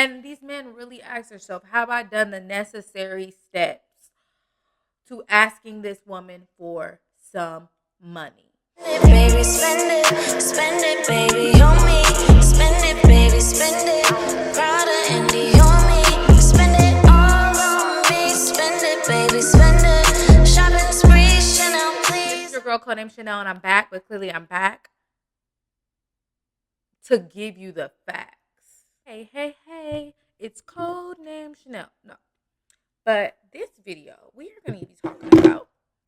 And these men really ask themselves, have I done the necessary steps to asking this woman for some money? Baby, spend it, baby, on me. Spend it, baby, spend it. Prada and on me. Spend it all on me. Spend it, baby, spend it. Shopping spree, Chanel, please. This is your girl codename Chanel, and I'm back, but clearly I'm back to give you the facts. Hey, it's codename Chanel. No, but this video we are going to be talking about.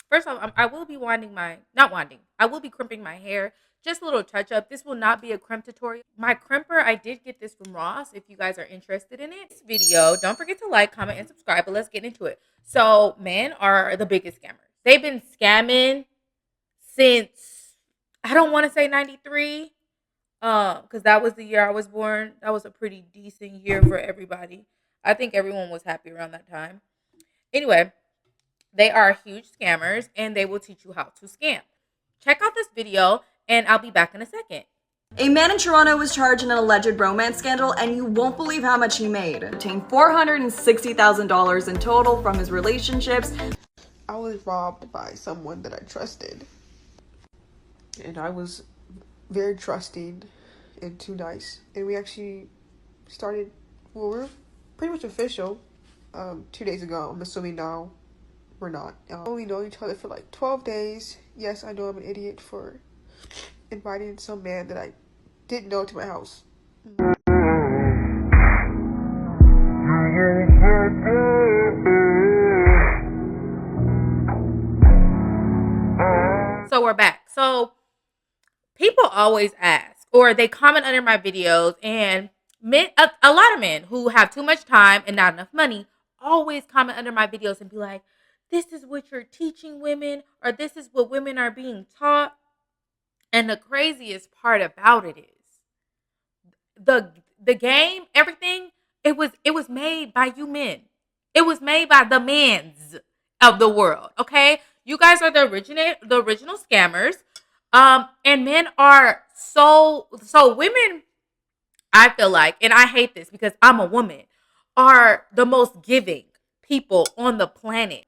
First off, I will be I will be crimping my hair. Just a little touch up. This will not be a crimp tutorial. My crimper, I did get this from Ross if you guys are interested in it. This video, don't forget to like, comment, and subscribe, but let's get into it. So men are the biggest scammers. They've been scamming since, I don't want to say 93, because that was the year I was born. That was a pretty decent year for everybody. I think everyone was happy around that time. Anyway, they are huge scammers and they will teach you how to scam. Check out this video and I'll be back in a second. A man in Toronto was charged in an alleged romance scandal, and you won't believe how much he made. Obtained $460,000 in total from his relationships. I was robbed by someone that I trusted. And I was very trusting and too nice. And we actually started, well, we're pretty much official 2 days ago. I'm assuming now we're not. Only known each other for like 12 days. Yes, I know I'm an idiot for inviting some man that I didn't know to my house. So we're back. So people always ask, or they comment under my videos, and men, a lot of men who have too much time and not enough money always comment under my videos and be like, this is what you're teaching women, or this is what women are being taught. And the craziest part about it is the game, everything, it was made by you men. It was made by the mans of the world. Okay? You guys are the original scammers. And men are so women, I feel like, and I hate this because I'm a woman, are the most giving people on the planet.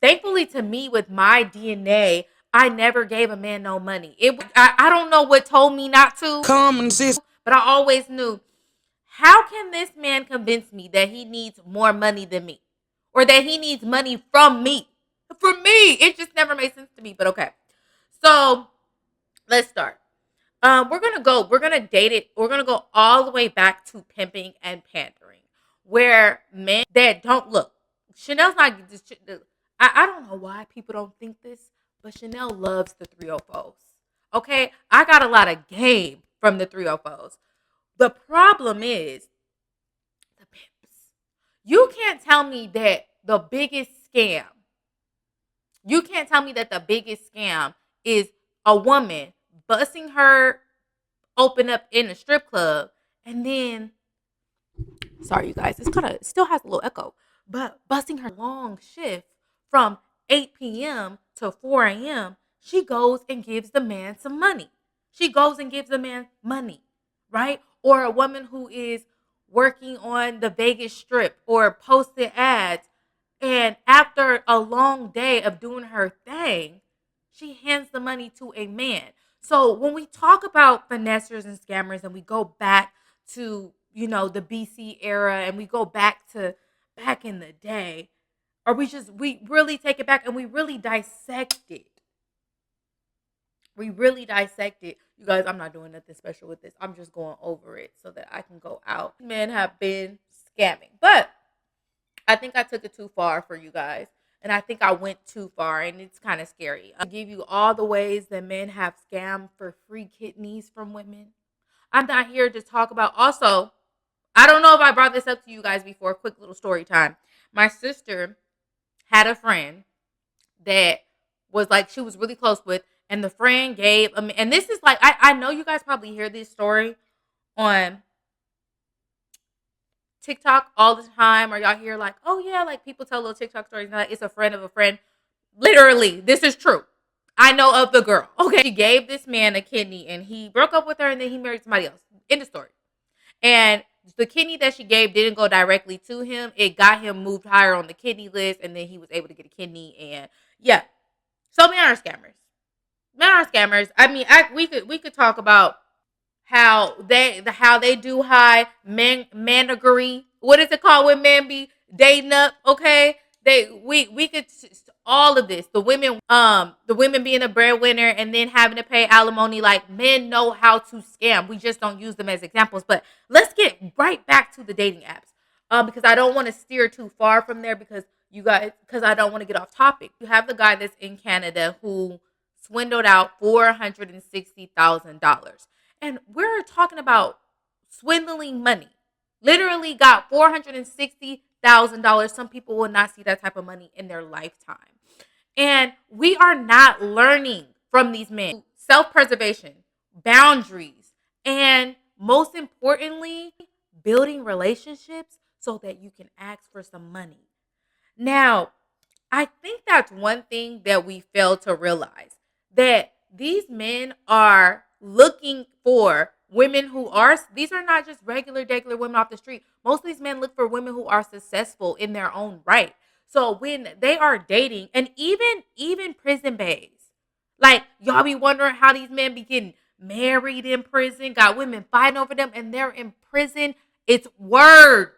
Thankfully to me, with my DNA, I never gave a man no money. I don't know what told me not to. Common sense. But I always knew, how can this man convince me that he needs more money than me? Or that he needs money from me? From me. It just never made sense to me, but okay. So let's start. We're gonna date it. We're gonna go all the way back to pimping and pandering, where men that don't look. Chanel's not. I don't know why people don't think this, but Chanel loves the 304s. Okay, I got a lot of game from the 304s. The problem is the pimps. You can't tell me that the biggest scam. You can't tell me that the biggest scam is a woman busting her open up in a strip club, and then, sorry you guys, it still has a little echo, but busting her long shift from 8 p.m. to 4 a.m., she goes and gives the man some money. She goes and gives the man money, right? Or a woman who is working on the Vegas Strip or posting ads, and after a long day of doing her thing, she hands the money to a man. So when we talk about finessers and scammers, and we go back to, the BC era, and we go back to back in the day, or we really take it back and we really dissect it. We really dissect it. You guys, I'm not doing nothing special with this. I'm just going over it so that I can go out. Men have been scamming, but I think I took it too far for you guys. And I think I went too far, and it's kind of scary. I'll give you all the ways that men have scammed for free kidneys from women. I'm not here to talk about. Also, I don't know if I brought this up to you guys before. Quick little story time. My sister had a friend that was like, she was really close with, and the friend gave, and this is like, I know you guys probably hear this story on TikTok all the time, or y'all hear like, oh yeah, like people tell little TikTok stories, like it's a friend of a friend. Literally, this is true. I know of the girl. Okay, she gave this man a kidney, and he broke up with her, and then he married somebody else. End of story. And the kidney that she gave didn't go directly to him. It got him moved higher on the kidney list, and then he was able to get a kidney. And yeah, so men are scammers. Men are scammers. I mean, we could talk about how they do high managary. What is it called when men be dating up? Okay, we could all of this. The women being a breadwinner and then having to pay alimony. Like, men know how to scam. We just don't use them as examples. But let's get right back to the dating apps. Because I don't want to steer too far from there because I don't want to get off topic. You have the guy that's in Canada who swindled out $460,000. And we're talking about swindling money. Literally got $460,000. Some people will not see that type of money in their lifetime. And we are not learning from these men. Self-preservation, boundaries, and most importantly, building relationships so that you can ask for some money. Now, I think that's one thing that we fail to realize, that these men are looking for women who are, these are not just regular women off the street. Most of these men look for women who are successful in their own right. So when they are dating, and even prison babes, like, y'all be wondering how these men be getting married in prison, got women fighting over them, and they're in prison. It's words.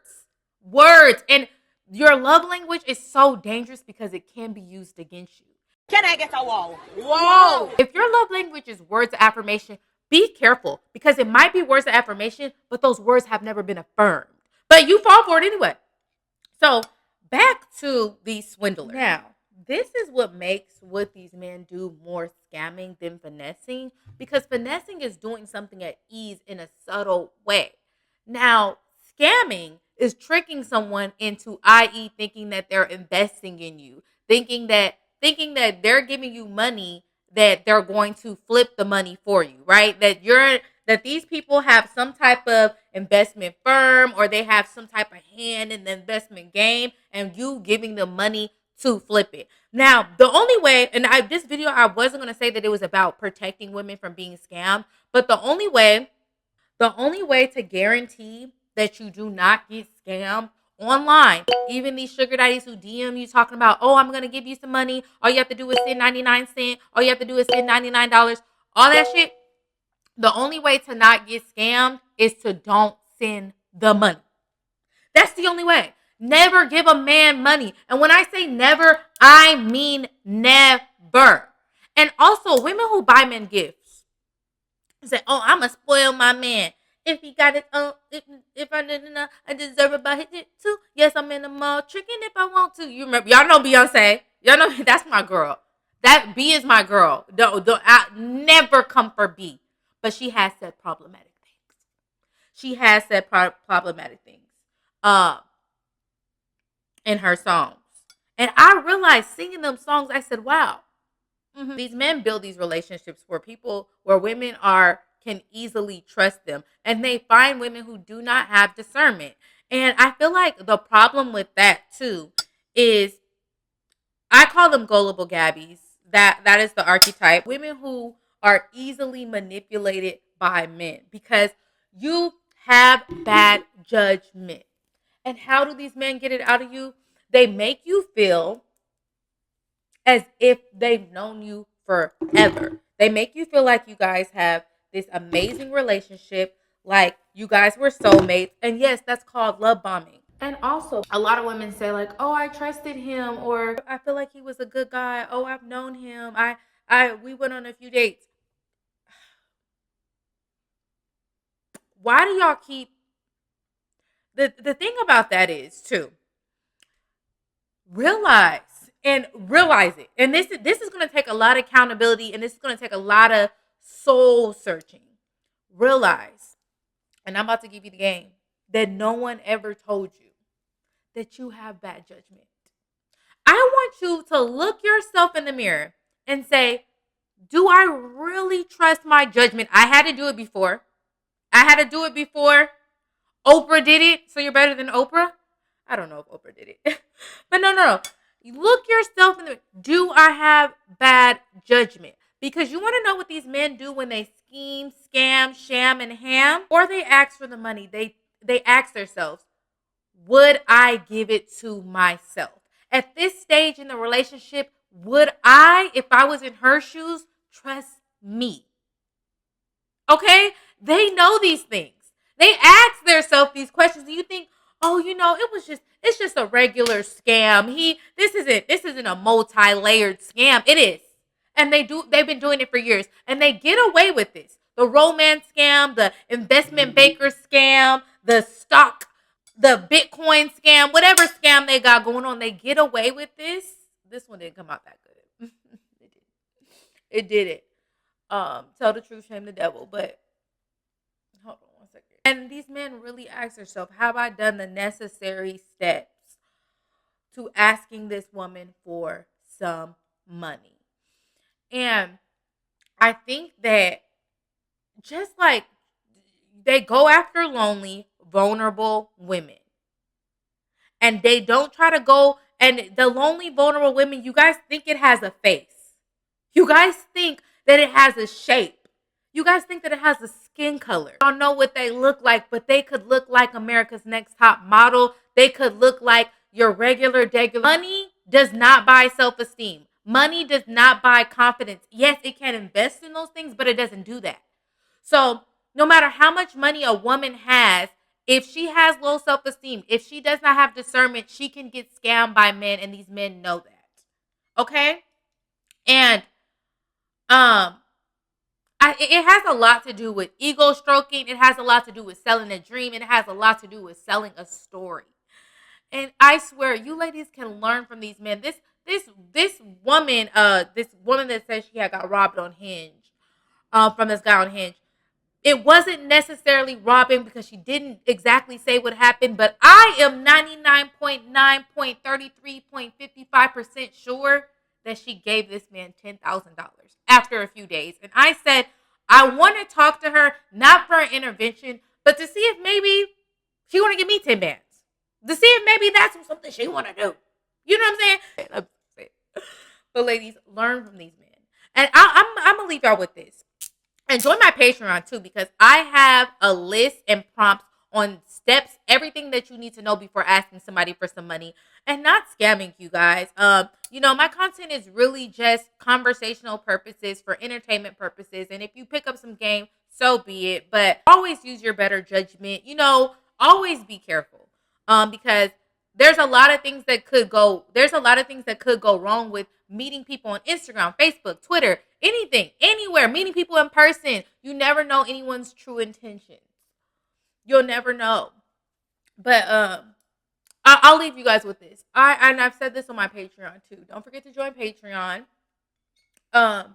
And your love language is so dangerous because it can be used against you. Can I get a wall? Whoa! If your love language is words of affirmation, be careful because it might be words of affirmation, but those words have never been affirmed. But you fall for it anyway. So back to these swindlers. Now, this is what makes what these men do more scamming than finessing, because finessing is doing something at ease in a subtle way. Now, scamming is tricking someone into, i.e., thinking that they're investing in you, thinking that they're giving you money, that they're going to flip the money for you, right? That these people have some type of investment firm, or they have some type of hand in the investment game, and you giving them money to flip it. Now, the only way, and this video, I wasn't going to say that it was about protecting women from being scammed, but the only way to guarantee that you do not get scammed online, even these sugar daddies who DM you talking about, oh, I'm going to give you some money. All you have to do is send 99 cents. All you have to do is send $99. All that shit. The only way to not get scammed is to don't send the money. That's the only way. Never give a man money. And when I say never, I mean never. And also, women who buy men gifts say, oh, I'm going to spoil my man. If he got it, if I didn't know, I deserve it by it too. Yes, I'm in the mall tricking if I want to. You remember, y'all know Beyonce. Y'all know that's my girl. That B is my girl. Don't I never come for B, but she has said problematic things. Problematic things, in her songs, and I realized singing them songs. I said, wow. These men build these relationships where women can easily trust them, and they find women who do not have discernment. And I feel like the problem with that too is, I call them gullible gabbies. That is the archetype. Women who are easily manipulated by men because you have bad judgment. And how do these men get it out of you? They make you feel as if they've known you forever. They make you feel like you guys have this amazing relationship, like you guys were soulmates. And yes, that's called love bombing. And also, a lot of women say like, oh, I trusted him, or I feel like he was a good guy. Oh, I've known him. We went on a few dates. Why do y'all keep the thing about that is too, realize it. And this is going to take a lot of accountability, and this is going to take a lot of soul searching. Realize, and I'm about to give you the game, that no one ever told you that you have bad judgment. I want you to look yourself in the mirror and say, do I really trust my judgment? I had to do it before. Oprah did it, so you're better than Oprah? I don't know if Oprah did it. But no. Look yourself in the mirror. Do I have bad judgment? Because you want to know what these men do when they scheme, scam, sham, and ham? Or they ask for the money. they ask themselves, would I give it to myself? At this stage in the relationship, would I, if I was in her shoes, trust me? Okay? They know these things. They ask themselves these questions. Do you think, oh, it's just a regular scam. This isn't a multi-layered scam. It is. And they've been doing it for years. And they get away with this. The romance scam, the investment banker scam, the Bitcoin scam, whatever scam they got going on, they get away with this. This one didn't come out that good. It didn't. Tell the truth, shame the devil. But hold on one second. And these men really ask themselves, have I done the necessary steps to asking this woman for some money? And I think that just like they go after lonely, vulnerable women. And they don't try to go, and the lonely, vulnerable women, you guys think it has a face. You guys think that it has a shape. You guys think that it has a skin color. I don't know what they look like, but they could look like America's Next Top Model. They could look like your regular. Money does not buy self-esteem. Money does not buy confidence. Yes, it can invest in those things, but it doesn't do that. So no matter how much money a woman has, if she has low self-esteem, if she does not have discernment, she can get scammed by men, and these men know that. Okay? And it has a lot to do with ego stroking. It has a lot to do with selling a dream. It has a lot to do with selling a story. And I swear, you ladies can learn from these men. This woman that says she had got robbed on Hinge, from this guy on Hinge. It wasn't necessarily robbing because she didn't exactly say what happened, but I am 99.9.33.55% sure that she gave this man $10,000 after a few days. And I said, I want to talk to her, not for an intervention, but to see if maybe she want to give me 10 bands. To see if maybe that's something she want to do. You know what I'm saying? But ladies, learn from these men. And I'm going to leave y'all with this. And join my Patreon too, because I have a list and prompts on steps, everything that you need to know before asking somebody for some money and not scamming you guys. My content is really just conversational purposes, for entertainment purposes. And if you pick up some game, so be it. But always use your better judgment. Always be careful. Because there's a lot of things that could go wrong with meeting people on Instagram, Facebook, Twitter, anything, anywhere, meeting people in person. You never know anyone's true intentions. You'll never know. But I'll leave you guys with this. And I've said this on my Patreon too. Don't forget to join Patreon. That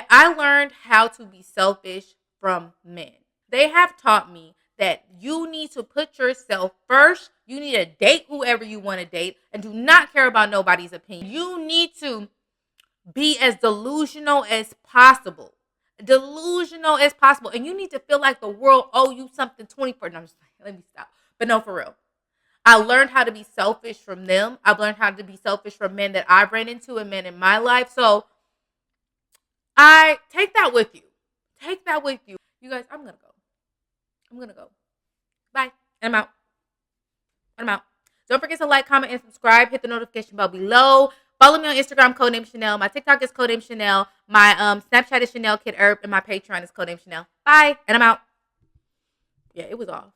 I learned how to be selfish from men. They have taught me that you need to put yourself first. You need to date whoever you want to date and do not care about nobody's opinion. You need to be as delusional as possible. Delusional as possible. And you need to feel like the world owe you something 24. No, I'm just let me stop. But no, for real. I learned how to be selfish from them. I've learned how to be selfish from men that I've ran into and men in my life. So I take that with you. Take that with you. You guys, I'm going to go. Bye. And I'm out. Don't forget to like, comment, and subscribe. Hit the notification bell below. Follow me on Instagram, codename Chanel. My TikTok is codename Chanel. My Snapchat is Chanel Kid Herb. And my Patreon is codename Chanel. Bye. And I'm out. Yeah, it was off.